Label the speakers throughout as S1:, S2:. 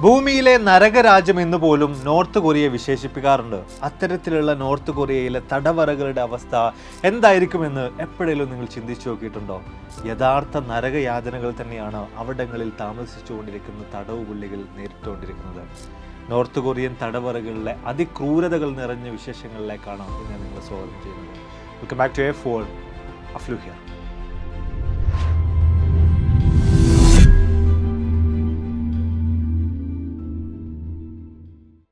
S1: ഭൂമിയിലെ നരകരാജ്യം എന്ന് പോലും നോർത്ത് കൊറിയയെ വിശേഷിപ്പിക്കാറുണ്ട്. അത്തരത്തിലുള്ള നോർത്ത് കൊറിയയിലെ തടവറകളുടെ അവസ്ഥ എന്തായിരിക്കുമെന്ന് എപ്പോഴെങ്കിലും നിങ്ങൾ ചിന്തിച്ചു നോക്കിയിട്ടുണ്ടോ? യഥാർത്ഥ നരകയാതനകൾ തന്നെയാണ് അവിടങ്ങളിൽ താമസിച്ചുകൊണ്ടിരിക്കുന്ന തടവുപുള്ളികൾ നേരിട്ടുകൊണ്ടിരിക്കുന്നത്. നോർത്ത് കൊറിയൻ തടവറകളിലെ അതിക്രൂരതകൾ നിറഞ്ഞ വിശേഷങ്ങളിലേക്കാണ് ഞാൻ നിങ്ങളെ സ്വാഗതം ചെയ്യുന്നത്. വെൽക്കം ബാക്ക് ടു A4 അഫ്ലു ഹിയർ.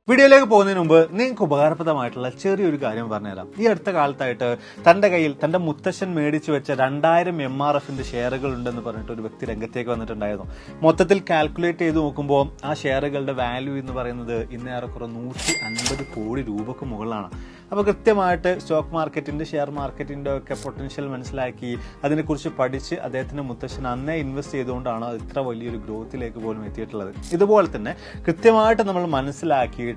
S1: വീഡിയോയിലേക്ക് പോകുന്നതിന് മുമ്പ് നിങ്ങൾക്ക് ഉപകാരപ്രദമായിട്ടുള്ള ചെറിയൊരു കാര്യം പറഞ്ഞുതരാം. ഈ അടുത്ത കാലത്തായിട്ട് തന്റെ കയ്യിൽ തന്റെ മുത്തശ്ശൻ മേടിച്ചു വെച്ച 2000 MRFന്റെ ഷെയറുകൾ ഉണ്ടെന്ന് പറഞ്ഞിട്ട് ഒരു വ്യക്തി രംഗത്തേക്ക് വന്നിട്ടുണ്ടായിരുന്നു. മൊത്തത്തിൽ കാൽക്കുലേറ്റ് ചെയ്ത് നോക്കുമ്പോൾ ആ ഷെയറുകളുടെ വാല്യൂ എന്ന് പറയുന്നത് ഇന്ന് ഏറെക്കുറെ 150 കോടി രൂപക്ക് മുകളിലാണ്. അപ്പോൾ കൃത്യമായിട്ട് സ്റ്റോക്ക് മാർക്കറ്റിന്റെ ഷെയർ മാർക്കറ്റിന്റെ ഒക്കെ പൊട്ടൻഷ്യൽ മനസ്സിലാക്കി അതിനെക്കുറിച്ച് പഠിച്ച് അദ്ദേഹത്തിന്റെ മുത്തശ്ശൻ അന്നേ ഇൻവെസ്റ്റ് ചെയ്തുകൊണ്ടാണ് ഇത്ര വലിയൊരു ഗ്രോത്തിലേക്ക് പോലും എത്തിയിട്ടുള്ളത്. ഇതുപോലെ തന്നെ കൃത്യമായിട്ട് നമ്മൾ മനസ്സിലാക്കിയിട്ട്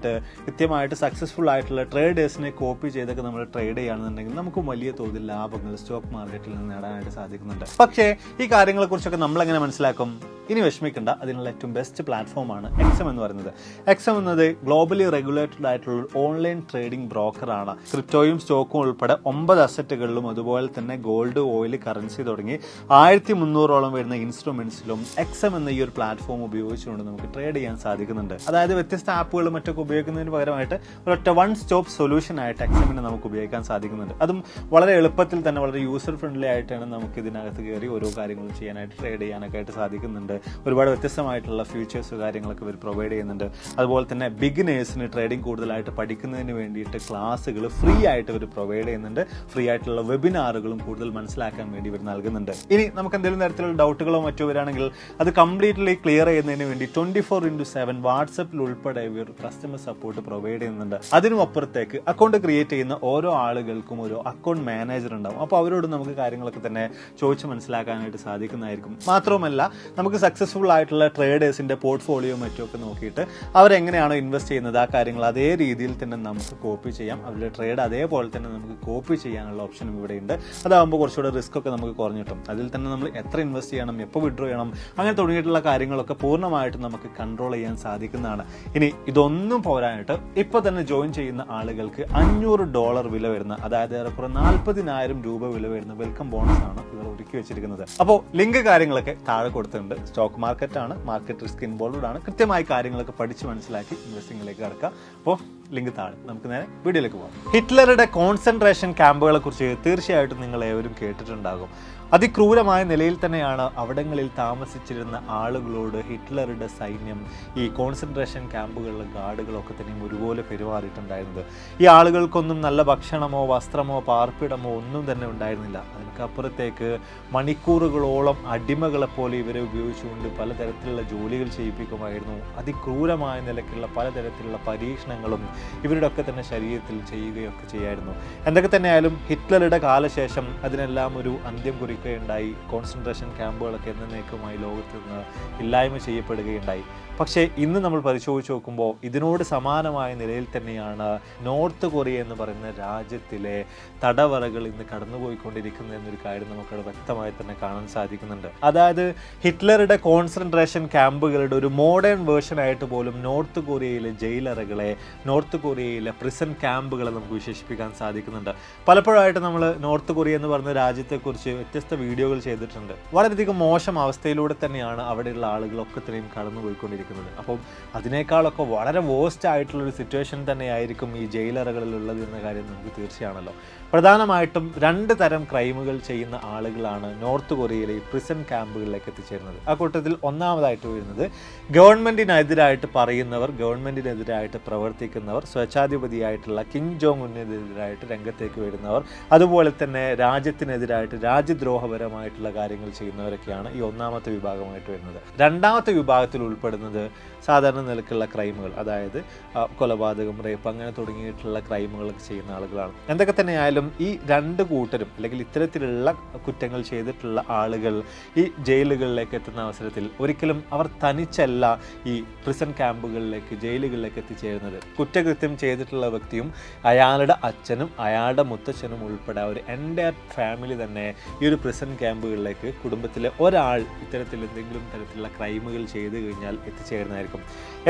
S1: കൃത്യമായിട്ട് സക്സസ്ഫുൾ ആയിട്ടുള്ള ട്രേഡേഴ്സിനെ കോപ്പി ചെയ്തൊക്കെ നമ്മൾ ട്രേഡ് ചെയ്യുകയാണെന്നുണ്ടെങ്കിൽ നമുക്ക് വലിയ തോതിൽ ലാഭങ്ങൾ സ്റ്റോക്ക് മാർക്കറ്റിൽ നിന്ന് നേടാനായിട്ട് സാധിക്കുന്നുണ്ട്. പക്ഷേ ഈ കാര്യങ്ങളെ കുറിച്ചൊക്കെ നമ്മൾ എങ്ങനെ മനസ്സിലാക്കും? ഇനി വിഷമിക്കേണ്ട, അതിനുള്ള ഏറ്റവും ബെസ്റ്റ് പ്ലാറ്റ്ഫോമാണ് എക്സം എന്ന് പറയുന്നത്. എക്സം എന്നത് ഗ്ലോബലി റെഗുലേറ്റഡ് ആയിട്ടുള്ള ഓൺലൈൻ ട്രേഡിംഗ് ബ്രോക്കറാണ്. ക്രിപ്റ്റോയും സ്റ്റോക്കും ഉൾപ്പെടെ 9 അസറ്റുകളിലും അതുപോലെ തന്നെ ഗോൾഡ്, ഓയിൽ, കറൻസി തുടങ്ങി 1300ഓളം വരുന്ന ഇൻസ്ട്രുമെന്റ്സിലും എക്സം എന്ന ഈ ഒരു പ്ലാറ്റ്ഫോം ഉപയോഗിച്ചുകൊണ്ട് നമുക്ക് ട്രേഡ് ചെയ്യാൻ സാധിക്കുന്നുണ്ട്. അതായത് വ്യത്യസ്ത ആപ്പുകളും മറ്റൊക്കെ ഉപയോഗിക്കുന്നതിന് പകരമായിട്ട് ഒരൊറ്റ വൺ സ്റ്റോപ്പ് സൊല്യൂഷൻ ആയിട്ട് എക്സമിനെ നമുക്ക് ഉപയോഗിക്കാൻ സാധിക്കുന്നുണ്ട്. അതും വളരെ എളുപ്പത്തിൽ തന്നെ വളരെ യൂസർ ഫ്രണ്ട്ലി ആയിട്ടാണ് നമുക്ക് ഇതിനകത്ത് കയറി ഓരോ കാര്യങ്ങളും ചെയ്യാനായിട്ട് ട്രേഡ് ചെയ്യാനൊക്കെ ആയിട്ട് സാധിക്കുന്നുണ്ട്. ഒരുപാട് വ്യത്യസ്തമായിട്ടുള്ള ഫീച്ചേഴ്സ് കാര്യങ്ങളൊക്കെ ഇവർ പ്രൊവൈഡ് ചെയ്യുന്നുണ്ട്. അതുപോലെ തന്നെ ബിഗിനേഴ്സിന് ട്രേഡിംഗ് കൂടുതലായിട്ട് പഠിക്കുന്നതിന് വേണ്ടിയിട്ട് ക്ലാസ്സുകൾ ഫ്രീ ആയിട്ട് ഇവർ പ്രൊവൈഡ് ചെയ്യുന്നുണ്ട്. ഫ്രീ ആയിട്ടുള്ള വെബിനാറുകളും കൂടുതൽ മനസ്സിലാക്കാൻ വേണ്ടി ഇവർ നൽകുന്നുണ്ട്. ഇനി നമുക്ക് എന്തെങ്കിലും തരത്തിലുള്ള ഡൗട്ടുകളോ മറ്റോ വരാണെങ്കിൽ അത് കംപ്ലീറ്റ്ലി ക്ലിയർ ചെയ്യുന്നതിന് വേണ്ടി 24/7 വാട്സപ്പിൽ ഉൾപ്പെടെ ഇവർ കസ്റ്റമർ സപ്പോർട്ട് പ്രൊവൈഡ് ചെയ്യുന്നുണ്ട്. അതിനും അപ്പുറത്തേക്ക് അക്കൗണ്ട് ക്രിയേറ്റ് ചെയ്യുന്ന ഓരോ ആളുകൾക്കും ഒരു അക്കൗണ്ട് മാനേജർ ഉണ്ടാവും. അപ്പോൾ അവരോട് നമുക്ക് കാര്യങ്ങളൊക്കെ തന്നെ ചോദിച്ച് മനസ്സിലാക്കാനായിട്ട് സാധിക്കുന്നതായിരിക്കും. മാത്രവുമല്ല, നമുക്ക് സക്സസ്ഫുൾ ആയിട്ടുള്ള ട്രേഡേഴ്സിന്റെ പോർട്ട്ഫോളിയോ മറ്റുമൊക്കെ നോക്കിയിട്ട് അവരെങ്ങനെയാണോ ഇൻവെസ്റ്റ് ചെയ്യുന്നത് ആ കാര്യങ്ങൾ അതേ രീതിയിൽ തന്നെ നമുക്ക് കോപ്പി ചെയ്യാം. അവരുടെ ട്രേഡ് അതേപോലെ തന്നെ നമുക്ക് കോപ്പി ചെയ്യാനുള്ള ഓപ്ഷനും ഇവിടെയുണ്ട്. അതാകുമ്പോൾ കുറച്ചുകൂടെ റിസ്ക് ഒക്കെ നമുക്ക് കുറഞ്ഞിട്ടും അതിൽ തന്നെ നമ്മൾ എത്ര ഇൻവെസ്റ്റ് ചെയ്യണം, എപ്പോൾ വിഡ്രോ ചെയ്യണം, അങ്ങനെ തുടങ്ങിയിട്ടുള്ള കാര്യങ്ങളൊക്കെ പൂർണ്ണമായിട്ടും നമുക്ക് കൺട്രോൾ ചെയ്യാൻ സാധിക്കുന്നതാണ്. ഇനി ഇതൊന്നും പോരാനായിട്ട് ഇപ്പോൾ തന്നെ ജോയിൻ ചെയ്യുന്ന ആളുകൾക്ക് $500 വില വരുന്ന, അതായത് ഏറെക്കുറെ 40,000 രൂപ വില വരുന്ന വെൽക്കം ബോണസ് ആണ് ഇവർ ഒരുക്കി വെച്ചിരിക്കുന്നത്. അപ്പോൾ ലിങ്ക് കാര്യങ്ങളൊക്കെ താഴെ കൊടുത്തിട്ടുണ്ട്. സ്റ്റോക്ക് മാർക്കറ്റ് ആണ്, മാർക്കറ്റ് റിസ്ക് ഇൻവോൾവ്ഡ് ആണ്. കൃത്യമായി കാര്യങ്ങളൊക്കെ പഠിച്ച് മനസ്സിലാക്കി ഇൻവെസ്റ്റിംഗിലേക്ക് കടക്കുക. അപ്പോൾ ലിങ്ക് താഴെ. നമുക്ക് നേരെ വീഡിയോയിലേക്ക് പോകാം. ഹിറ്റ്ലറുടെ കോൺസെൻട്രേഷൻ ക്യാമ്പുകളെ കുറിച്ച് തീർച്ചയായിട്ടും നിങ്ങൾ ഏവരും കേട്ടിട്ടുണ്ടാകും. അതിക്രൂരമായ നിലയിൽ തന്നെയാണ് അവിടങ്ങളിൽ താമസിച്ചിരുന്ന ആളുകളോട് ഹിറ്റ്ലറുടെ സൈന്യം ഈ കോൺസെൻട്രേഷൻ ക്യാമ്പുകളിലെ ഗാർഡുകളൊക്കെ തന്നെയും ഒരുപോലെ പെരുമാറിയിട്ടുണ്ടായിരുന്നത്. ഈ ആളുകൾക്കൊന്നും നല്ല ഭക്ഷണമോ വസ്ത്രമോ പാർപ്പിടമോ ഒന്നും തന്നെ ഉണ്ടായിരുന്നില്ല. അതിനപ്പുറത്തേക്ക് മണിക്കൂറുകളോളം അടിമകളെപ്പോലെ ഇവരെ ഉപയോഗിച്ചുകൊണ്ട് പലതരത്തിലുള്ള ജോലികൾ ചെയ്യിപ്പിക്കുമായിരുന്നു. അതിക്രൂരമായ നിലയ്ക്കുള്ള പലതരത്തിലുള്ള പരീക്ഷണങ്ങളും ഇവരുടെ ഒക്കെ തന്നെ ശരീരത്തിൽ ചെയ്യുകയൊക്കെ ചെയ്യായിരുന്നു. എന്തൊക്കെ തന്നെയായാലും ഹിറ്റ്ലറുടെ കാലശേഷം അതിനെല്ലാം ഒരു അന്ത്യം കുറിക്കുകയുണ്ടായി. കോൺസെൻട്രേഷൻ ക്യാമ്പുകളൊക്കെ എന്നേക്കുമായി ലോകത്ത് നിന്ന് ഇല്ലായ്മ ചെയ്യപ്പെടുകയുണ്ടായി. പക്ഷേ ഇന്ന് നമ്മൾ പരിശോധിച്ച് നോക്കുമ്പോൾ ഇതിനോട് സമാനമായ നിലയിൽ തന്നെയാണ് നോർത്ത് കൊറിയ എന്ന് പറയുന്ന രാജ്യത്തിലെ തടവറകൾ ഇന്ന് കടന്നുപോയിക്കൊണ്ടിരിക്കുന്നത് എന്നൊരു കാര്യം നമുക്കവിടെ വ്യക്തമായി തന്നെ കാണാൻ സാധിക്കുന്നുണ്ട്. അതായത് ഹിറ്റ്ലറുടെ കോൺസെൻട്രേഷൻ ക്യാമ്പുകളുടെ ഒരു മോഡേൺ വേർഷൻ ആയിട്ട് പോലും നോർത്ത് കൊറിയയിലെ ജയിലറകളെ, നോർത്ത് കൊറിയയിലെ പ്രിസൺ ക്യാമ്പുകളെ നമുക്ക് വിശേഷിപ്പിക്കാൻ സാധിക്കുന്നുണ്ട്. പലപ്പോഴായിട്ട് നമ്മൾ നോർത്ത് കൊറിയ എന്ന് പറയുന്ന രാജ്യത്തെക്കുറിച്ച് വ്യത്യസ്ത വീഡിയോകൾ ചെയ്തിട്ടുണ്ട്. വളരെയധികം മോശം അവസ്ഥയിലൂടെ തന്നെയാണ് അവിടെയുള്ള ആളുകളൊക്കെ തന്നെയും കടന്നുപോയിക്കൊണ്ടിരിക്കുന്നത്. അപ്പം അതിനേക്കാളൊക്കെ വളരെ വേസ്റ്റ് ആയിട്ടുള്ളൊരു സിറ്റുവേഷൻ തന്നെയായിരിക്കും ഈ ജയിലറകളിലുള്ളത് എന്ന കാര്യം നമുക്ക് തീർച്ചയാണല്ലോ. പ്രധാനമായിട്ടും 2 തരം ക്രൈമുകൾ ചെയ്യുന്ന ആളുകളാണ് നോർത്ത് കൊറിയയിലെ ഈ പ്രിസൺ ക്യാമ്പുകളിലേക്ക് എത്തിച്ചേരുന്നത്. ആ കൂട്ടത്തിൽ ഒന്നാമതായിട്ട് വരുന്നത് ഗവൺമെന്റിനെതിരായിട്ട് പറയുന്നവർ, ഗവൺമെന്റിനെതിരായിട്ട് പ്രവർത്തിക്കുന്നവർ, സ്വേച്ഛാധിപതിയായിട്ടുള്ള കിം ജോങ് ഉന്നിനെതിരായിട്ട് രംഗത്തേക്ക് വരുന്നവർ, അതുപോലെ തന്നെ രാജ്യത്തിനെതിരായിട്ട് രാജ്യദ്രോഹപരമായിട്ടുള്ള കാര്യങ്ങൾ ചെയ്യുന്നവരൊക്കെയാണ് ഈ ഒന്നാമത്തെ വിഭാഗമായിട്ട് വരുന്നത്. രണ്ടാമത്തെ വിഭാഗത്തിൽ ഉൾപ്പെടുന്നത് സാധാരണ നിലക്കുള്ള ക്രൈമുകൾ, അതായത് കൊലപാതകം, റേപ്പ് അങ്ങനെ തുടങ്ങിയിട്ടുള്ള ക്രൈമുകളൊക്കെ ചെയ്യുന്ന ആളുകളാണ്. എന്തൊക്കെ തന്നെയായാലും ഈ 2 കൂട്ടരും അല്ലെങ്കിൽ ഇത്തരത്തിലുള്ള കുറ്റങ്ങൾ ചെയ്തിട്ടുള്ള ആളുകൾ ഈ ജയിലുകളിലേക്ക് എത്തുന്ന അവസരത്തിൽ ഒരിക്കലും അവർ തനിച്ചല്ല ഈ പ്രിസൺ ക്യാമ്പുകളിലേക്ക്, ജയിലുകളിലേക്ക് എത്തിച്ചേരുന്നത്. കുറ്റകൃത്യം ചെയ്തിട്ടുള്ള വ്യക്തിയും അയാളുടെ അച്ഛനും അയാളുടെ മുത്തച്ഛനും ഉൾപ്പെടെ ഒരു എൻ്റയർ ഫാമിലി തന്നെ ഈ ഒരു പ്രിസൺ ക്യാമ്പുകളിലേക്ക് കുടുംബത്തിലെ ഒരാൾ ഇത്തരത്തിൽ എന്തെങ്കിലും തരത്തിലുള്ള ക്രൈമുകൾ ചെയ്തു കഴിഞ്ഞാൽ എത്തിച്ചേരുന്നതായിരിക്കും.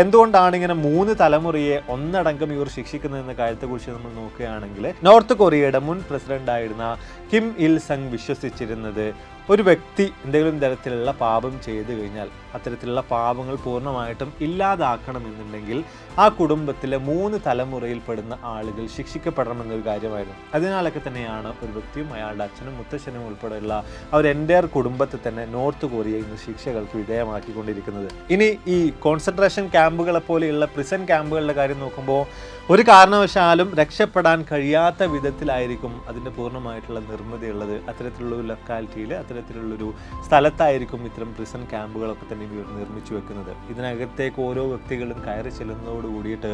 S1: എന്തുകൊണ്ടാണ് ഇങ്ങനെ 3 തലമുറയെ ഒന്നടങ്കം ഇവർ ശിക്ഷിക്കുന്നതെന്ന കാര്യത്തെക്കുറിച്ച് നമ്മൾ നോക്കുകയാണെങ്കിൽ, നോർത്ത് കൊറിയയുടെ മുൻ പ്രസിഡന്റായിരുന്ന കിം ഇൽ സങ് വിശ്വസിച്ചിരുന്നത് ഒരു വ്യക്തി എന്തെങ്കിലും തരത്തിലുള്ള പാപം ചെയ്തു കഴിഞ്ഞാൽ അത്തരത്തിലുള്ള പാപങ്ങൾ പൂർണ്ണമായിട്ടും ഇല്ലാതാക്കണമെന്നുണ്ടെങ്കിൽ ആ കുടുംബത്തിലെ 3 തലമുറയിൽപ്പെടുന്ന ആളുകൾ ശിക്ഷിക്കപ്പെടണമെന്നൊരു കാര്യമായിരുന്നു. അതിനാലൊക്കെ തന്നെയാണ് ഒരു വ്യക്തിയും അയാളുടെ അച്ഛനും മുത്തശ്ശനും ഉൾപ്പെടെയുള്ള അവർ എൻ്റയർ കുടുംബത്തെ തന്നെ നോർത്ത് കൊറിയ ഇന്ന് ശിക്ഷകൾക്ക് വിധേയമാക്കിക്കൊണ്ടിരിക്കുന്നത്. ഇനി ഈ കോൺസെൻട്രേഷൻ ക്യാമ്പുകളെ പോലെയുള്ള പ്രിസൺ ക്യാമ്പുകളുടെ കാര്യം നോക്കുമ്പോൾ ഒരു കാരണവശാലും രക്ഷപ്പെടാൻ കഴിയാത്ത വിധത്തിലായിരിക്കും അതിൻ്റെ പൂർണ്ണമായിട്ടുള്ള നിർമ്മിതി ഉള്ളത്. അത്തരത്തിലുള്ള ഒരു ലൊക്കാലിറ്റിയിൽ അത്തരത്തിലുള്ളൊരു സ്ഥലത്തായിരിക്കും ഇത്തരം പ്രിസൺ ക്യാമ്പുകളൊക്കെ തന്നെ ഇവർ നിർമ്മിച്ചു വെക്കുന്നത്. ഇതിനകത്തേക്ക് ഓരോ വ്യക്തികളും കയറി ചെല്ലുന്നതോട് കൂടിയിട്ട്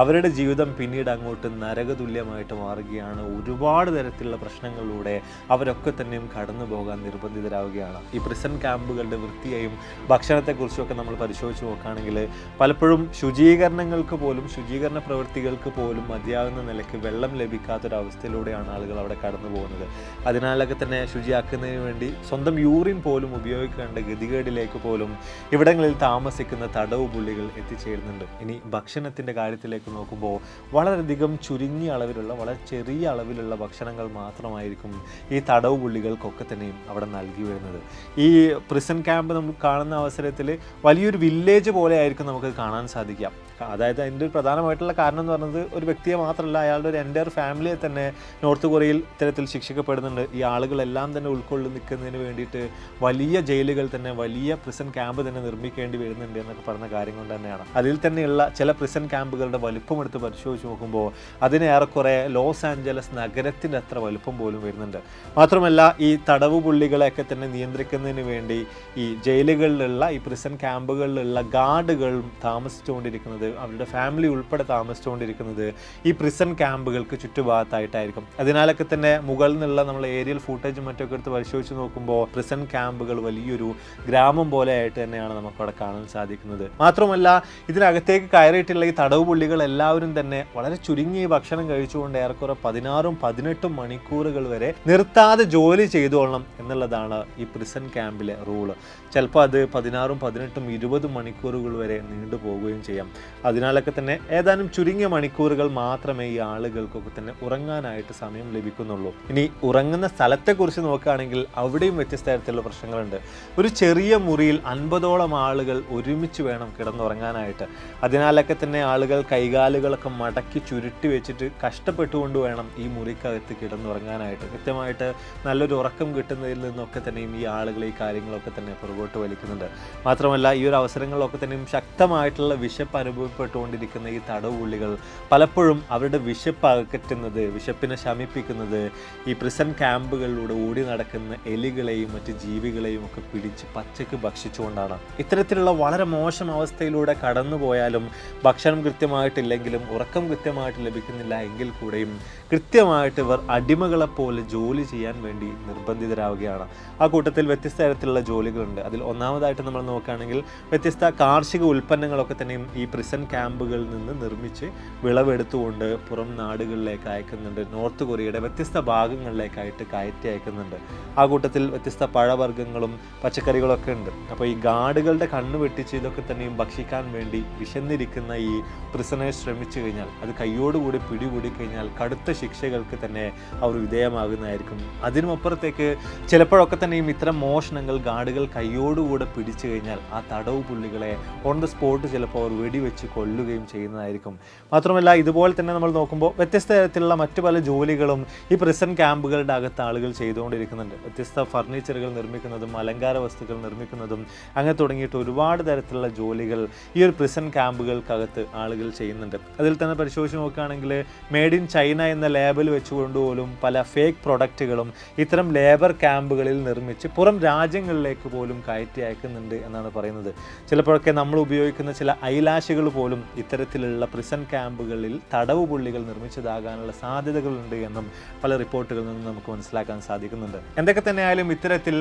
S1: അവരുടെ ജീവിതം പിന്നീട് അങ്ങോട്ട് നരകതുല്യമായിട്ട് മാറുകയാണ്. ഒരുപാട് തരത്തിലുള്ള പ്രശ്നങ്ങളിലൂടെ അവരൊക്കെ തന്നെയും കടന്നു പോകാൻ നിർബന്ധിതരാവുകയാണ്. ഈ പ്രിസൺ ക്യാമ്പുകളുടെ വൃത്തിയെയും ഭക്ഷണത്തെക്കുറിച്ചുമൊക്കെ നമ്മൾ പരിശോധിച്ച് നോക്കുകയാണെങ്കിൽ പലപ്പോഴും ശുചീകരണ പ്രവൃത്തികൾക്ക് പോലും മതിയാകുന്ന നിലയ്ക്ക് വെള്ളം ലഭിക്കാത്തൊരവസ്ഥയിലൂടെയാണ് ആളുകൾ അവിടെ കടന്നു പോകുന്നത്. അതിനാലൊക്കെ തന്നെ ശുചിയാക്കുന്നതിന് വേണ്ടി സ്വന്തം യൂറിൻ പോലും ഉപയോഗിക്കേണ്ട ഗതികേടിലേക്ക് പോലും ഇവിടങ്ങളിൽ താമസിക്കുന്ന തടവ് പുള്ളികൾ എത്തിച്ചേരുന്നുണ്ട്. ഇനി ഭക്ഷണത്തിൻ്റെ കാര്യത്തിലേക്ക് നോക്കുമ്പോൾ വളരെയധികം ചുരുങ്ങിയ അളവിലുള്ള വളരെ ചെറിയ അളവിലുള്ള ഭക്ഷണങ്ങൾ മാത്രമായിരിക്കും ഈ തടവ് പുള്ളികൾക്കൊക്കെ തന്നെയും അവിടെ നൽകി വരുന്നത്. ഈ പ്രിസൺ ക്യാമ്പ് നമ്മൾ കാണുന്ന അവസരത്തിൽ വലിയൊരു വില്ലേജ് പോലെ ആയിരിക്കും നമുക്ക് കാണാൻ സാധിക്കാം. അതായത് അതിൻ്റെ ഒരു പ്രധാനമായിട്ടുള്ള കാരണം എന്ന് പറയുന്നത് ഒരു വ്യക്തിയെ മാത്രമല്ല, അയാളുടെ ഒരു എൻ്റയർ ഫാമിലിയെ തന്നെ നോർത്ത് കൊറിയയിൽ ഇത്തരത്തിൽ ശിക്ഷിക്കപ്പെടുന്നുണ്ട്. ഈ ആളുകളെല്ലാം തന്നെ ഉൾക്കൊള്ളി നിൽക്കുന്നതിന് വേണ്ടിയിട്ട് വലിയ ജയിലുകൾ തന്നെ, വലിയ പ്രിസൺ ക്യാമ്പ് തന്നെ നിർമ്മിക്കേണ്ടി വരുന്നുണ്ട് എന്നൊക്കെ പറഞ്ഞ കാര്യം കൊണ്ട് തന്നെയാണ്. അതിൽ തന്നെയുള്ള ചില പ്രിസൺ ക്യാമ്പുകളുടെ വലുപ്പം എടുത്ത് പരിശോധിച്ച് നോക്കുമ്പോൾ അതിന് ഏറെക്കുറെ ലോസ് ആഞ്ചലസ് നഗരത്തിൻ്റെ അത്ര വലുപ്പം പോലും വരുന്നുണ്ട്. മാത്രമല്ല ഈ തടവ് പുള്ളികളെയൊക്കെ തന്നെ നിയന്ത്രിക്കുന്നതിന് വേണ്ടി ഈ ജയിലുകളിലുള്ള ഈ പ്രിസൺ ക്യാമ്പുകളിലുള്ള ഗാർഡുകളും താമസിച്ചുകൊണ്ടിരിക്കുന്നത്, അവരുടെ ഫാമിലി ഉൾപ്പെടെ താമസിച്ചുകൊണ്ടിരിക്കുന്നത് ഈ പ്രിസൺ ക്യാമ്പുകൾക്ക് ചുറ്റുഭാഗത്തായിട്ടായിരിക്കും. അതിനാലൊക്കെ തന്നെ മുകളിൽ നിന്നുള്ള നമ്മൾ ഏരിയൽ ഫൂട്ടേജും മറ്റൊക്കെ എടുത്ത് പരിശോധിച്ച് നോക്കുമ്പോൾ പ്രിസൺ ക്യാമ്പുകൾ വലിയൊരു ഗ്രാമം പോലെ ആയിട്ട് തന്നെയാണ് നമുക്കവിടെ കാണാൻ സാധിക്കുന്നത്. മാത്രമല്ല ഇതിനകത്തേക്ക് കയറിയിട്ടുള്ള ഈ തടവ് പുള്ളികൾ എല്ലാവരും തന്നെ വളരെ ചുരുങ്ങിയ ഭക്ഷണം കഴിച്ചുകൊണ്ട് ഏറെക്കുറെ 16-18 മണിക്കൂറുകൾ വരെ നിർത്താതെ ജോലി ചെയ്തോളണം എന്നുള്ളതാണ് ഈ പ്രിസൺ ക്യാമ്പിലെ റൂള്. ചിലപ്പോൾ അത് 16-18-20 മണിക്കൂറുകൾ വരെ നീണ്ടു പോവുകയും ചെയ്യാം. അതിനാലൊക്കെ തന്നെ ഏതാനും ചുരുങ്ങിയ മണിക്കൂറുകൾ മാത്രമേ ഈ ആളുകൾക്കൊക്കെ തന്നെ ഉറങ്ങാനായിട്ട് സമയം ലഭിക്കുന്നുള്ളൂ. ഇനി ഉറങ്ങുന്ന സ്ഥലത്തെക്കുറിച്ച് നോക്കുകയാണെങ്കിൽ അവിടെയും വ്യത്യസ്ത തരത്തിലുള്ള പ്രശ്നങ്ങളുണ്ട്. ഒരു ചെറിയ മുറിയിൽ 50ഓളം ആളുകൾ ഒരുമിച്ച് വേണം കിടന്നുറങ്ങാനായിട്ട്. അതിനാലൊക്കെ തന്നെ ആളുകൾ കൈകാലുകളൊക്കെ മടക്കി ചുരുട്ടി വെച്ചിട്ട് കഷ്ടപ്പെട്ടുകൊണ്ട് വേണം ഈ മുറിക്കകത്ത് കിടന്നുറങ്ങാനായിട്ട്. കൃത്യമായിട്ട് നല്ലൊരു ഉറക്കം കിട്ടുന്നതിൽ നിന്നൊക്കെ തന്നെയും ഈ ആളുകൾ ഈ കാര്യങ്ങളൊക്കെ തന്നെ പുറകോട്ട് വലിക്കുന്നുണ്ട്. മാത്രമല്ല ഈ ഒരു അവസരങ്ങളിലൊക്കെ തന്നെയും ശക്തമായിട്ടുള്ള വിശപ്പ് അനുഭവപ്പെട്ടുകൊണ്ടിരിക്കുന്ന ഈ തടവ് പുള്ളികൾ പലപ്പോഴും അവരുടെ വിശപ്പ് അകറ്റുന്നത്, വിശപ്പിനെ ശമിപ്പിക്കുന്നത് ഈ പ്രിസൺ ക്യാമ്പുകളിലൂടെ ഓടി നടക്കുന്ന എലികളെയും മറ്റ് ജീവികളെയും ഒക്കെ പിടിച്ച് പച്ചക്ക് ഭക്ഷിച്ചുകൊണ്ടാണ്. ഇത്തരത്തിലുള്ള വളരെ മോശം അവസ്ഥയിലൂടെ കടന്നു പോയാലും ഭക്ഷണം കൃത്യമായിട്ടില്ലെങ്കിലും ഉറക്കം കൃത്യമായിട്ട് ലഭിക്കുന്നില്ല എങ്കിൽ കൂടെയും കൃത്യമായിട്ട് ഇവർ അടിമകളെപ്പോലെ ജോലി ചെയ്യാൻ വേണ്ടി നിർബന്ധിതരാവുകയാണ്. ആ കൂട്ടത്തിൽ വ്യത്യസ്ത തരത്തിലുള്ള ജോലികളുണ്ട്. അതിൽ ഒന്നാമതായിട്ട് നമ്മൾ നോക്കുകയാണെങ്കിൽ വ്യത്യസ്ത കാർഷിക ഉൽപ്പന്നങ്ങളൊക്കെ തന്നെയും ഈ പ്രിസൺ ക്യാമ്പുകളിൽ നിന്ന് നിർമ്മിച്ച് വിളവെടുത്തുകൊണ്ട് പുറം നാടുകളിലേക്ക് അയക്കുന്നുണ്ട്. നോർത്ത് കൊറിയയുടെ വ്യത്യസ്ത ഭാഗങ്ങളിലേക്കായിട്ട് കയറ്റി അയക്കുന്നുണ്ട്. ആ കൂട്ടത്തിൽ വ്യത്യസ്ത പഴവർഗ്ഗങ്ങളും പച്ചക്കറികളൊക്കെ ഉണ്ട്. അപ്പോൾ ഈ ഗാർഡുകളുടെ കണ്ണ് വെട്ടിച്ച് ഇതൊക്കെ തന്നെയും ഭക്ഷിക്കാൻ വേണ്ടി വിശന്നിരിക്കുന്ന ഈ പ്രിസണേഴ്സ് ശ്രമിച്ചു കഴിഞ്ഞാൽ, അത് കയ്യോടുകൂടി പിടികൂടി കഴിഞ്ഞാൽ കടുത്ത ശിക്ഷകൾക്ക് തന്നെ അവർ വിധേയമാകുന്നതായിരിക്കും. അതിനുമപ്പുറത്തേക്ക് ചിലപ്പോഴൊക്കെ തന്നെയും ഇത്തരം മോഷണങ്ങൾ ഗാർഡുകൾ കയ്യോടുകൂടെ പിടിച്ചു കഴിഞ്ഞാൽ ആ തടവ് പുള്ളികളെ ഓൺ ദ സ്പോട്ട് ചിലപ്പോൾ അവർ വെടിവെച്ച് കൊല്ലുകയും ചെയ്യുന്നതായിരിക്കും. മാത്രമല്ല ഇതുപോലെ തന്നെ നമ്മൾ നോക്കുമ്പോൾ വ്യത്യസ്ത തരത്തിലുള്ള മറ്റു പല ജോലികളും ഈ പ്രിസൺ ക്യാമ്പുകളുടെ അകത്ത് ആളുകൾ ചെയ്തുകൊണ്ടിരിക്കുന്നുണ്ട്. വ്യത്യസ്ത ഫർണിച്ചറുകൾ നിർമ്മിക്കുന്നതും അലങ്കാര വസ്തുക്കൾ നിർമ്മിക്കുന്നതും അങ്ങനെ തുടങ്ങിയിട്ട് ഒരുപാട് തരത്തിലുള്ള ജോലികൾ ഈ ഒരു പ്രിസൺ ക്യാമ്പുകൾക്കകത്ത് ആളുകൾ ചെയ്യുന്നുണ്ട്. അതിൽ തന്നെ പരിശോധിച്ച് നോക്കുകയാണെങ്കിൽ മെയ്ഡ് ഇൻ ചൈന എന്ന ലേബൽ വെച്ചുകൊണ്ട് പോലും പല ഫേക്ക് പ്രൊഡക്റ്റുകളും ഇത്തരം ലേബർ ക്യാമ്പുകളിൽ നിർമ്മിച്ച് പുറം രാജ്യങ്ങളിലേക്ക് പോലും കയറ്റി അയക്കുന്നുണ്ട് എന്നാണ് പറയുന്നത്. ചിലപ്പോഴൊക്കെ നമ്മൾ ഉപയോഗിക്കുന്ന ചില ഐലാഷുകൾ പോലും ഇത്തരത്തിലുള്ള പ്രിസൺ ക്യാമ്പുകളിൽ തടവ് പുള്ളികൾ നിർമ്മിച്ചതാകാനുള്ള സാധ്യതകളുണ്ട് എന്നും പല റിപ്പോർട്ടുകളിൽ നിന്നും നമുക്ക് മനസ്സിലാക്കാൻ സാധിക്കുന്നുണ്ട്. എന്തൊക്കെ തന്നെയായാലും ഇത്തരത്തിൽ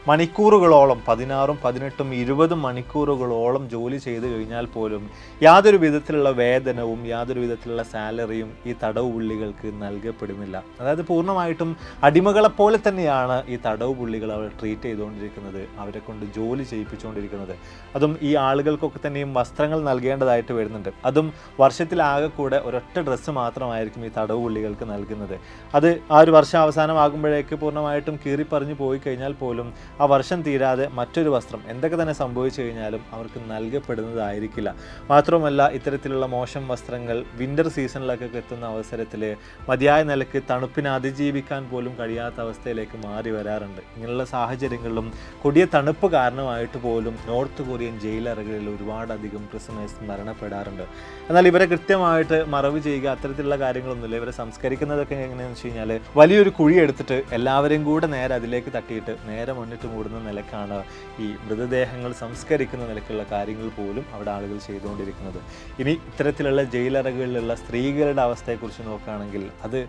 S1: മണിക്കൂറുകളോളം 16, 18, 20 മണിക്കൂറുകളോളം ജോലി ചെയ്തു കഴിഞ്ഞാൽ പോലും യാതൊരു വിധത്തിലുള്ള വേതനവും യാതൊരു വിധത്തിലുള്ള സാലറിയും ഈ തടവ് പുള്ളികൾക്ക് നൽകപ്പെടുന്നില്ല. അതായത് പൂർണ്ണമായിട്ടും അടിമകളെപ്പോലെ തന്നെയാണ് ഈ തടവ് പുള്ളികൾ അവർ ട്രീറ്റ് ചെയ്തുകൊണ്ടിരിക്കുന്നത്, അവരെ കൊണ്ട് ജോലി ചെയ്യിപ്പിച്ചുകൊണ്ടിരിക്കുന്നത്. അതും ഈ ആളുകൾക്കൊക്കെ തന്നെയും വസ്ത്രങ്ങൾ നൽകേണ്ടതായിട്ട് വരുന്നുണ്ട്. അതും വർഷത്തിലാകെ കൂടെ ഒരൊറ്റ ഡ്രസ്സ് മാത്രമായിരിക്കും ഈ തടവ് പുള്ളികൾക്ക് നൽകുന്നത്. അത് ആ ഒരു വർഷം അവസാനമാകുമ്പോഴേക്ക് പൂർണ്ണമായിട്ടും കീറിപ്പറിഞ്ഞു പോയി കഴിഞ്ഞാൽ പോലും ആ വർഷം തീരാതെ മറ്റൊരു വസ്ത്രം എന്തൊക്കെ തന്നെ സംഭവിച്ചു കഴിഞ്ഞാലും അവർക്ക് നൽകപ്പെടുന്നതായിരിക്കില്ല. മാത്രവുമല്ല ഇത്തരത്തിലുള്ള മോശം വസ്ത്രങ്ങൾ വിൻ്റർ സീസണിലൊക്കെ എത്തുന്ന അവസരത്തിൽ മതിയായ നിലയ്ക്ക് തണുപ്പിനെ അതിജീവിക്കാൻ പോലും കഴിയാത്ത അവസ്ഥയിലേക്ക് മാറി വരാറുണ്ട്. ഇങ്ങനെയുള്ള സാഹചര്യങ്ങളിലും കൊടിയ തണുപ്പ് കാരണമായിട്ട് പോലും നോർത്ത് കൊറിയൻ ജയിലറകളിൽ ഒരുപാടധികം പ്രിസണേഴ്സ് മരണപ്പെടാറുണ്ട്. എന്നാൽ ഇവരെ കൃത്യമായിട്ട് മറവ് ചെയ്യുക അത്തരത്തിലുള്ള കാര്യങ്ങളൊന്നുമില്ല. ഇവരെ സംസ്കരിക്കുന്നതൊക്കെ എങ്ങനെയാണെന്ന് വെച്ച് കഴിഞ്ഞാൽ വലിയൊരു കുഴി എടുത്തിട്ട് എല്ലാവരെയും കൂടെ നേരെ അതിലേക്ക് തട്ടിയിട്ട് നേരെ മുന്നിട്ട് മൂടുന്ന നിലക്കാണ് ഈ മൃതദേഹങ്ങൾ സംസ്കരിക്കുന്ന നിലക്കുള്ള കാര്യങ്ങൾ പോലും അവിടെ ആളുകൾ ചെയ്തുകൊണ്ടിരിക്കുന്നത്. ഇനി ഇത്തരത്തിലുള്ള ജയിലറകളിലുള്ള സ്ത്രീകളുടെ അവസ്ഥയെക്കുറിച്ച് നോക്കുകയാണെങ്കിൽ അത്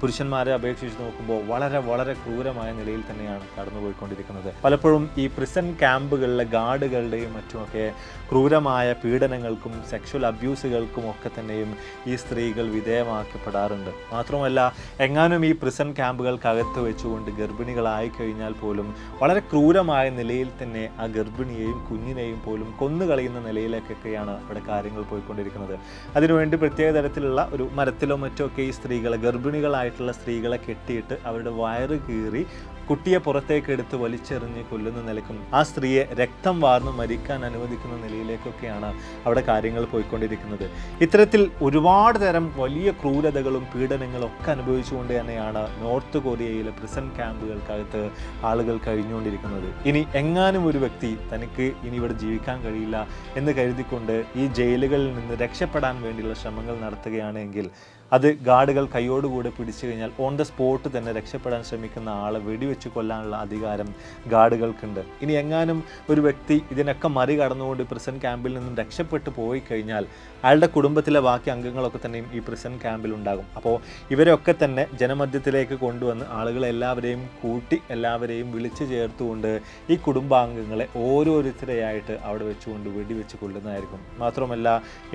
S1: പുരുഷന്മാരെ അപേക്ഷിച്ച് നോക്കുമ്പോൾ വളരെ വളരെ ക്രൂരമായ നിലയിൽ തന്നെയാണ് കടന്നുപോയിക്കൊണ്ടിരിക്കുന്നത്. പലപ്പോഴും ഈ പ്രിസൺ ക്യാമ്പുകളിലെ ഗാർഡുകളുടെയും മറ്റുമൊക്കെ ക്രൂരമായ പീഡനങ്ങൾക്കും സെക്ഷൽ അബ്യൂസുകൾക്കും ഒക്കെ തന്നെയും ഈ സ്ത്രീകൾ വിധേയമാക്കപ്പെടാറുണ്ട്. മാത്രമല്ല എങ്ങാനും ഈ പ്രിസൺ ക്യാമ്പുകൾക്കകത്ത് വെച്ചുകൊണ്ട് ഗർഭിണികളായി കഴിഞ്ഞാൽ പോലും വളരെ ക്രൂരമായ നിലയിൽ തന്നെ ആ ഗർഭിണിയെയും കുഞ്ഞിനെയും പോലും കൊന്നുകളയുന്ന നിലയിലേക്കൊക്കെയാണ് അവിടെ കാര്യങ്ങൾ പോയിക്കൊണ്ടിരിക്കുന്നത്. അതിനുവേണ്ടി പ്രത്യേക തരത്തിലുള്ള ഒരു മരത്തിലോ മറ്റോ ഒക്കെ ഈ സ്ത്രീകളെ ഗർഭിണികളായിട്ടുള്ള സ്ത്രീകളെ കെട്ടിയിട്ട് അവരുടെ വയറ് കീറി കുട്ടിയെ പുറത്തേക്ക് എടുത്ത് വലിച്ചെറിഞ്ഞ് കൊല്ലുന്ന നിലക്കും ആ സ്ത്രീയെ രക്തം വാർന്ന് മരിക്കാൻ അനുവദിക്കുന്ന നിലയിലേക്കൊക്കെയാണ് അവിടെ കാര്യങ്ങൾ പോയിക്കൊണ്ടിരിക്കുന്നത്. ഇത്തരത്തിൽ ഒരുപാട് തരം വലിയ ക്രൂരതകളും പീഡനങ്ങളും ഒക്കെ അനുഭവിച്ചുകൊണ്ട് തന്നെയാണ് നോർത്ത് കൊറിയയിലെ പ്രിസൺ ക്യാമ്പുകൾക്കകത്ത് ആളുകൾ കഴിഞ്ഞുകൊണ്ടിരിക്കുന്നത്. ഇനി എങ്ങാനും ഒരു വ്യക്തി തനിക്ക് ഇനി ഇവിടെ ജീവിക്കാൻ കഴിയില്ല എന്ന് കരുതിക്കൊണ്ട് ഈ ജയിലുകളിൽ നിന്ന് രക്ഷപ്പെടാൻ വേണ്ടിയുള്ള ശ്രമങ്ങൾ നടത്തുകയാണെങ്കിൽ അത് ഗാർഡുകൾ കൈയോടുകൂടെ പിടിച്ചു കഴിഞ്ഞാൽ ഓൺ ദ സ്പോട്ട് തന്നെ രക്ഷപ്പെടാൻ ശ്രമിക്കുന്ന ആളെ വെടിവെച്ച് കൊല്ലാനുള്ള അധികാരം ഗാർഡുകൾക്കുണ്ട്. ഇനി എങ്ങാനും ഒരു വ്യക്തി ഇതിനൊക്കെ മറികടന്നുകൊണ്ട് പ്രിസൺ ക്യാമ്പിൽ നിന്നും രക്ഷപ്പെട്ടു പോയി കഴിഞ്ഞാൽ അയാളുടെ കുടുംബത്തിലെ ബാക്കി അംഗങ്ങളൊക്കെ തന്നെയും ഈ പ്രിസൺ ക്യാമ്പിൽ ഉണ്ടാകും. അപ്പോൾ ഇവരൊക്കെ തന്നെ ജനമധ്യത്തിലേക്ക് കൊണ്ടുവന്ന് ആളുകളെ എല്ലാവരെയും കൂട്ടി എല്ലാവരെയും വിളിച്ചു ചേർത്തുകൊണ്ട് ഈ കുടുംബാംഗങ്ങളെ ഓരോരുത്തരെയായിട്ട് അവിടെ വെച്ചുകൊണ്ട് വെടിവെച്ച് കൊല്ലുന്നതായിരിക്കും. മാത്രമല്ല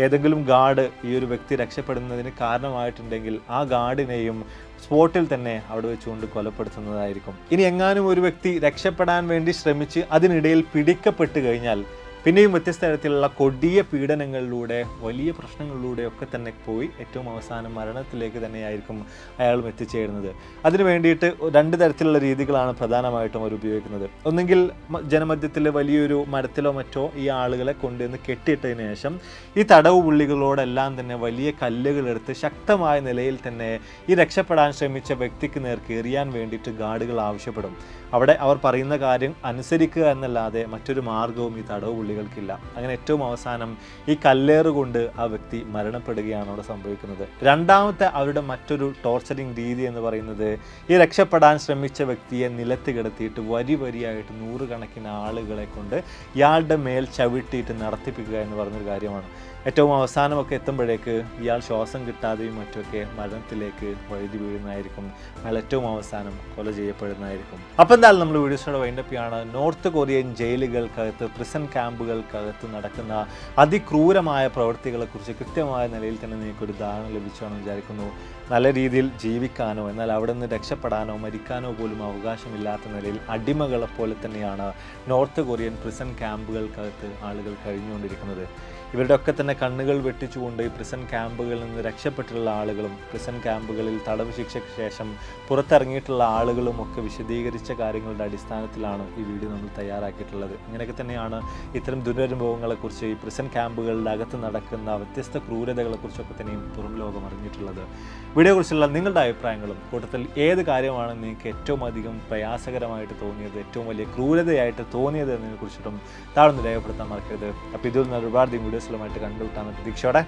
S1: ഏതെങ്കിലും ഗാർഡ് ഈ ഒരു വ്യക്തി രക്ഷപ്പെടുന്നതിന് കാരണമായിട്ടുണ്ടെങ്കിൽ ആ ഗാർഡിനെയും സ്പോട്ടിൽ തന്നെ അവിടെ വെച്ചുകൊണ്ട് കൊലപ്പെടുത്തുന്നതായിരിക്കും. ഇനി എങ്ങാനും ഒരു വ്യക്തി രക്ഷപ്പെടാൻ വേണ്ടി ശ്രമിച്ച് അതിനിടയിൽ പിടിക്കപ്പെട്ട് കഴിഞ്ഞാൽ പിന്നെയും വ്യത്യസ്ത തരത്തിലുള്ള കൊടിയ പീഡനങ്ങളിലൂടെ വലിയ പ്രശ്നങ്ങളിലൂടെ ഒക്കെ തന്നെ പോയി ഏറ്റവും അവസാനം മരണത്തിലേക്ക് തന്നെയായിരിക്കും അയാളും എത്തിച്ചേരുന്നത്. അതിനു വേണ്ടിയിട്ട് രണ്ട് തരത്തിലുള്ള രീതികളാണ് പ്രധാനമായിട്ടും അവർ ഉപയോഗിക്കുന്നത്. ഒന്നെങ്കിൽ ജനമധ്യത്തിൽ വലിയൊരു മരത്തിലോ മറ്റോ ഈ ആളുകളെ കൊണ്ടുവന്ന് കെട്ടിയിട്ടതിന് ശേഷം ഈ തടവ് പുള്ളികളോടെല്ലാം തന്നെ വലിയ കല്ലുകളെടുത്ത് ശക്തമായ നിലയിൽ തന്നെ ഈ രക്ഷപ്പെടാൻ ശ്രമിച്ച വ്യക്തിക്ക് നേർക്ക് എറിയാൻ വേണ്ടിയിട്ട് ഗാർഡുകൾ ആവശ്യപ്പെടും. അവിടെ അവർ പറയുന്ന കാര്യം അനുസരിക്കുക എന്നല്ലാതെ മറ്റൊരു മാർഗവും ഈ തടവ് പുള്ളികൾക്കില്ല. അങ്ങനെ ഏറ്റവും അവസാനം ഈ കല്ലേറ് കൊണ്ട് ആ വ്യക്തി മരണപ്പെടുകയാണ് അവിടെ സംഭവിക്കുന്നത്. രണ്ടാമത്തെ അവരുടെ മറ്റൊരു ടോർച്ചറിങ് രീതി എന്ന് പറയുന്നത് ഈ രക്ഷപ്പെടാൻ ശ്രമിച്ച വ്യക്തിയെ നിലത്ത് കിടത്തിയിട്ട് വരിയായിട്ട് 100 കണക്കിന് ആളുകളെ കൊണ്ട് ഇയാളുടെ മേൽ ചവിട്ടിയിട്ട് നടത്തിപ്പിക്കുക എന്ന് പറഞ്ഞൊരു കാര്യമാണ്. ഏറ്റവും അവസാനമൊക്കെ എത്തുമ്പോഴേക്ക് ഇയാൾ ശ്വാസം കിട്ടാതെയും മറ്റുമൊക്കെ മരണത്തിലേക്ക് വഴുതി വീഴുന്നതായിരിക്കും. അയാൾ ഏറ്റവും അവസാനം കൊല ചെയ്യപ്പെടുന്നതായിരിക്കും. അപ്പം എന്തായാലും നമ്മൾ വീഡിയോസോടെ വൈൻഡപ്പ് ചെയ്യാണ്. നോർത്ത് കൊറിയൻ ജയിലുകൾക്കകത്ത് പ്രിസൺ ക്യാമ്പുകൾക്കകത്ത് നടക്കുന്ന അതിക്രൂരമായ പ്രവൃത്തികളെക്കുറിച്ച് കൃത്യമായ നിലയിൽ തന്നെ നിങ്ങൾക്കൊരു ധാരണ ലഭിച്ചുവെന്ന് വിചാരിക്കുന്നു. നല്ല രീതിയിൽ ജീവിക്കാനോ എന്നാൽ അവിടെ നിന്ന് രക്ഷപ്പെടാനോ മരിക്കാനോ പോലും അവകാശമില്ലാത്ത നിലയിൽ അടിമകളെപ്പോലെ തന്നെയാണ് നോർത്ത് കൊറിയൻ പ്രിസൺ ക്യാമ്പുകൾക്കകത്ത് ആളുകൾ കഴിഞ്ഞുകൊണ്ടിരിക്കുന്നത്. ഇവരുടെ ഒക്കെ തന്നെ കണ്ണുകൾ വെട്ടിച്ചുകൊണ്ട് ഈ പ്രിസൺ ക്യാമ്പുകളിൽ നിന്ന് രക്ഷപ്പെട്ടിട്ടുള്ള ആളുകളും പ്രിസൺ ക്യാമ്പുകളിൽ തടവ് ശിക്ഷയ്ക്ക് ശേഷം പുറത്തിറങ്ങിയിട്ടുള്ള ആളുകളും ഒക്കെ വിശദീകരിച്ച കാര്യങ്ങളുടെ അടിസ്ഥാനത്തിലാണ് ഈ വീഡിയോ നമ്മൾ തയ്യാറാക്കിയിട്ടുള്ളത്. ഇങ്ങനെയൊക്കെ തന്നെയാണ് ഇത്തരം ദുരനുഭവങ്ങളെക്കുറിച്ച് ഈ പ്രിസൺ ക്യാമ്പുകളുടെ അകത്ത് നടക്കുന്ന വ്യത്യസ്ത ക്രൂരതകളെക്കുറിച്ചൊക്കെ തന്നെയും പുറം ലോകം അറിഞ്ഞിട്ടുള്ളത്. വീഡിയോയെക്കുറിച്ചുള്ള നിങ്ങളുടെ അഭിപ്രായങ്ങളും കൂട്ടത്തിൽ ഏത് കാര്യമാണ് നിങ്ങൾക്ക് ഏറ്റവും അധികം പ്രയാസകരമായിട്ട് തോന്നിയത്, ഏറ്റവും വലിയ ക്രൂരതയായിട്ട് തോന്നിയത് എന്നതിനെക്കുറിച്ചിട്ടും താഴ്ന്ന് രേഖപ്പെടുത്താൻ മറക്കരുത്. അപ്പോൾ ഇതിൽ നിന്ന് ഒരുപാട് വീഡിയോസിലുമായിട്ട് കണ്ടുകിട്ടാൻ പ്രതീക്ഷയോടെ